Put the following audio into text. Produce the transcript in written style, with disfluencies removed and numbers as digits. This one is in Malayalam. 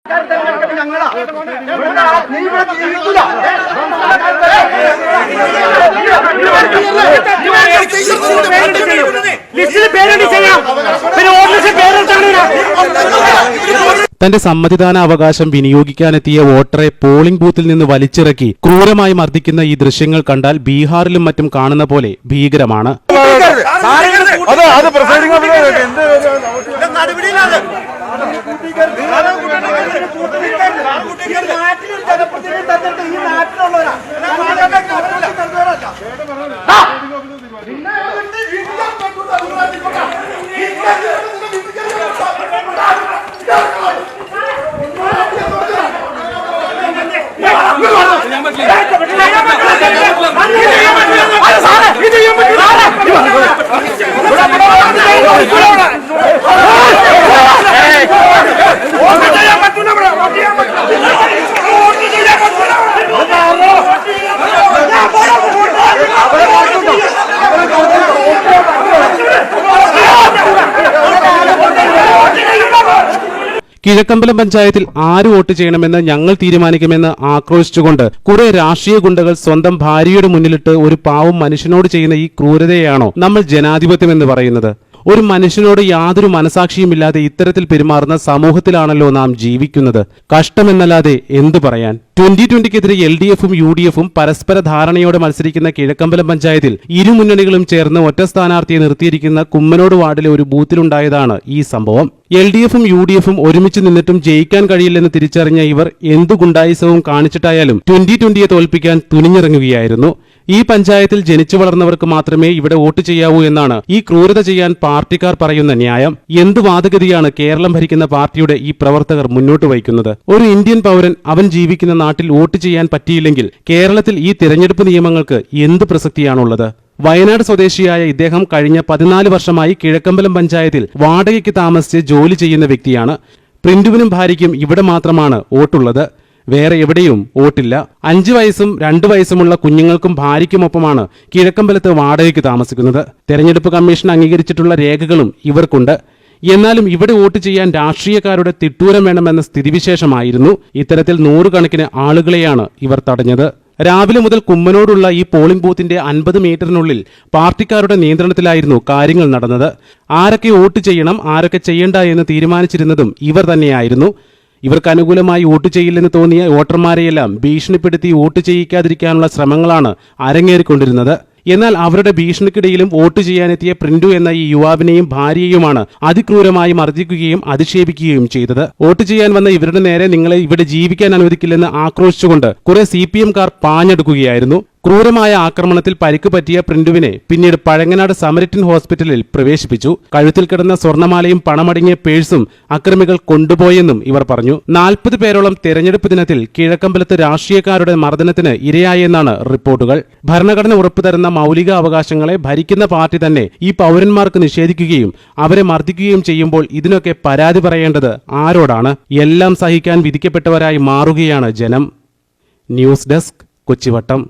തന്റെ സമ്മതിദാന അവകാശം വിനിയോഗിക്കാനെത്തിയ വോട്ടറെ പോളിംഗ് ബൂത്തിൽ നിന്ന് വലിച്ചിറക്കി ക്രൂരമായി മർദ്ദിക്കുന്ന ഈ ദൃശ്യങ്ങൾ കണ്ടാൽ ബീഹാറിലും മറ്റും കാണുന്ന പോലെ ഭീകരമാണ്. കിഴക്കമ്പലം പഞ്ചായത്തിൽ ആര് വോട്ട് ചെയ്യണമെന്ന് ഞങ്ങൾ തീരുമാനിക്കുമെന്ന് ആക്രോശിച്ചുകൊണ്ട് കുറെ രാഷ്ട്രീയ ഗുണ്ടകൾ സ്വന്തം ഭാര്യയുടെ മുന്നിലിട്ട് ഒരു പാവം മനുഷ്യനോട് ചെയ്യുന്ന ഈ ക്രൂരതയാണോ നമ്മൾ ജനാധിപത്യം എന്ന് പറയുന്നത്? ഒരു മനുഷ്യനോട് യാതൊരു മനസാക്ഷിയുമില്ലാതെ ഇത്തരത്തിൽ പെരുമാറുന്ന സമൂഹത്തിലാണല്ലോ നാം ജീവിക്കുന്നത്. കഷ്ടമെന്നല്ലാതെ എന്തു പറയാൻ? 2020-ക്കെതിരെ LDFും UDFും പരസ്പര ധാരണയോടെ മത്സരിക്കുന്ന കിഴക്കമ്പലം പഞ്ചായത്തിൽ ഇരു മുന്നണികളും ചേർന്ന് ഒറ്റ സ്ഥാനാർത്ഥിയെ നിർത്തിയിരിക്കുന്ന കുമ്മനോട് വാർഡിലെ ഒരു ബൂത്തിലുണ്ടായതാണ് ഈ സംഭവം. LDFും UDFും ഒരുമിച്ച് നിന്നിട്ടും ജയിക്കാൻ കഴിയില്ലെന്ന് തിരിച്ചറിഞ്ഞ ഇവർ എന്തു ഗുണ്ടായിസവും കാണിച്ചിട്ടായാലും 2020-യെ തോൽപ്പിക്കാൻ തുനിഞ്ഞിറങ്ങുകയായിരുന്നു. ഈ പഞ്ചായത്തിൽ ജനിച്ചു വളർന്നവർക്ക് മാത്രമേ ഇവിടെ വോട്ട് ചെയ്യാവൂ എന്നാണ് ഈ ക്രൂരത ചെയ്യാൻ പാർട്ടിക്കാർ പറയുന്ന ന്യായം. എന്ത് വാദഗതിയാണ് കേരളം ഭരിക്കുന്ന പാർട്ടിയുടെ ഈ പ്രവർത്തകർ മുന്നോട്ട് വയ്ക്കുന്നത്? ഒരു ഇന്ത്യൻ പൗരൻ അവൻ ജീവിക്കുന്ന നാട്ടിൽ വോട്ട് ചെയ്യാൻ പറ്റിയില്ലെങ്കിൽ കേരളത്തിൽ ഈ തിരഞ്ഞെടുപ്പ് നിയമങ്ങൾക്ക് എന്ത് പ്രസക്തിയാണുള്ളത്? വയനാട് സ്വദേശിയായ ഇദ്ദേഹം കഴിഞ്ഞ 14 വർഷമായി കിഴക്കമ്പലം പഞ്ചായത്തിൽ വാടകയ്ക്ക് താമസിച്ച് ജോലി ചെയ്യുന്ന വ്യക്തിയാണ്. പ്രിന്റുവിനും ഭാര്യയ്ക്കും ഇവിടെ മാത്രമാണ് വോട്ടുള്ളത്. വേറെ എവിടെയും വോട്ടില്ല. 5 വയസ്സും 2 വയസ്സുമുള്ള കുഞ്ഞുങ്ങൾക്കും ഭാര്യയ്ക്കുമൊപ്പമാണ് കിഴക്കമ്പലത്ത് വാടകയ്ക്ക് താമസിക്കുന്നത്. തെരഞ്ഞെടുപ്പ് കമ്മീഷൻ അംഗീകരിച്ചിട്ടുള്ള രേഖകളും ഇവർക്കുണ്ട്. എന്നാലും ഇവിടെ വോട്ട് ചെയ്യാൻ രാഷ്ട്രീയക്കാരുടെ തിട്ടൂരം വേണമെന്ന സ്ഥിതിവിശേഷമായിരുന്നു. ഇത്തരത്തിൽ 100 കണക്കിന് ആളുകളെയാണ് ഇവർ തടഞ്ഞത്. രാവിലെ മുതൽ കുമ്മനോടുള്ള ഈ പോളിംഗ് ബൂത്തിന്റെ 50 മീറ്ററിനുള്ളിൽ പാർട്ടിക്കാരുടെ നിയന്ത്രണത്തിലായിരുന്നു കാര്യങ്ങൾ നടന്നത്. ആരൊക്കെ വോട്ട് ചെയ്യണം, ആരൊക്കെ ചെയ്യണ്ട എന്ന് തീരുമാനിച്ചിരുന്നതും ഇവർ തന്നെയായിരുന്നു. ഇവർക്ക് അനുകൂലമായി വോട്ട് ചെയ്യില്ലെന്ന് തോന്നിയ വോട്ടർമാരെയെല്ലാം ഭീഷണിപ്പെടുത്തി വോട്ട് ചെയ്യിക്കാതിരിക്കാനുള്ള ശ്രമങ്ങളാണ് അരങ്ങേറിക്കൊണ്ടിരുന്നത്. എന്നാൽ അവരുടെ ഭീഷണിക്കിടയിലും വോട്ട് ചെയ്യാനെത്തിയ പ്രിന്റു എന്ന ഈ യുവാവിനെയും ഭാര്യയെയുമാണ് അതിക്രൂരമായി മർദ്ദിക്കുകയും അധിക്ഷേപിക്കുകയും ചെയ്തത്. വോട്ട് ചെയ്യാൻ വന്ന ഇവരുടെ നേരെ നിങ്ങളെ ഇവിടെ ജീവിക്കാൻ അനുവദിക്കില്ലെന്ന് ആക്രോശിച്ചുകൊണ്ട് കുറെ CPM-കാർ പാഞ്ഞെടുക്കുകയായിരുന്നു. ക്രൂരമായ ആക്രമണത്തിൽ പരിക്ക് പറ്റിയ പ്രിന്റുവിനെ പിന്നീട് പഴങ്ങനാട് സമരിറ്റൻ ഹോസ്പിറ്റലിൽ പ്രവേശിപ്പിച്ചു. കഴുത്തിൽ കിടന്ന സ്വർണമാലയും പണമടങ്ങിയ പേഴ്സും അക്രമികൾ കൊണ്ടുപോയെന്നും ഇവർ പറഞ്ഞു. 40 പേരോളം തെരഞ്ഞെടുപ്പ് ദിനത്തിൽ കിഴക്കമ്പലത്ത് രാഷ്ട്രീയക്കാരുടെ മർദ്ദനത്തിന് ഇരയായെന്നാണ് റിപ്പോർട്ടുകൾ. ഭരണഘടന ഉറപ്പുതരുന്ന മൗലിക അവകാശങ്ങളെ ഭരിക്കുന്ന പാർട്ടി തന്നെ ഈ പൗരന്മാർക്ക് നിഷേധിക്കുകയും അവരെ മർദ്ദിക്കുകയും ചെയ്യുമ്പോൾ ഇതിനൊക്കെ പരാതി പറയേണ്ടത് ആരോടാണ്? എല്ലാം സഹിക്കാൻ വിധിക്കപ്പെട്ടവരായി മാറുകയാണ് ജനം. News desk, കൊച്ചിവട്ടം.